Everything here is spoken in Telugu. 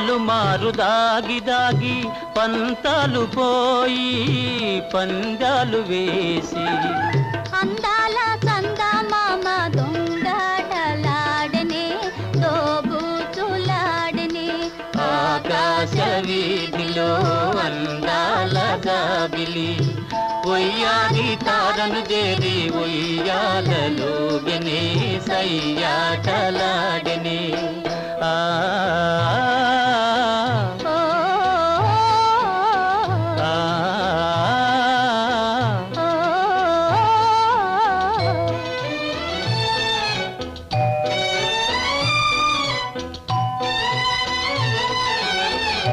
పలుమారు దాగి దాగి పంతాలు పోయి పందాలు వేసి అందాల చందమామ దొంగటలాడనే దోబూచులాడనే ఆకాశ వీధిలో అందాల జాబిలి ఒయ్యారి తారను చేరి ఒయ్యాలలోగనే సయ్యాటలాడనే ఆ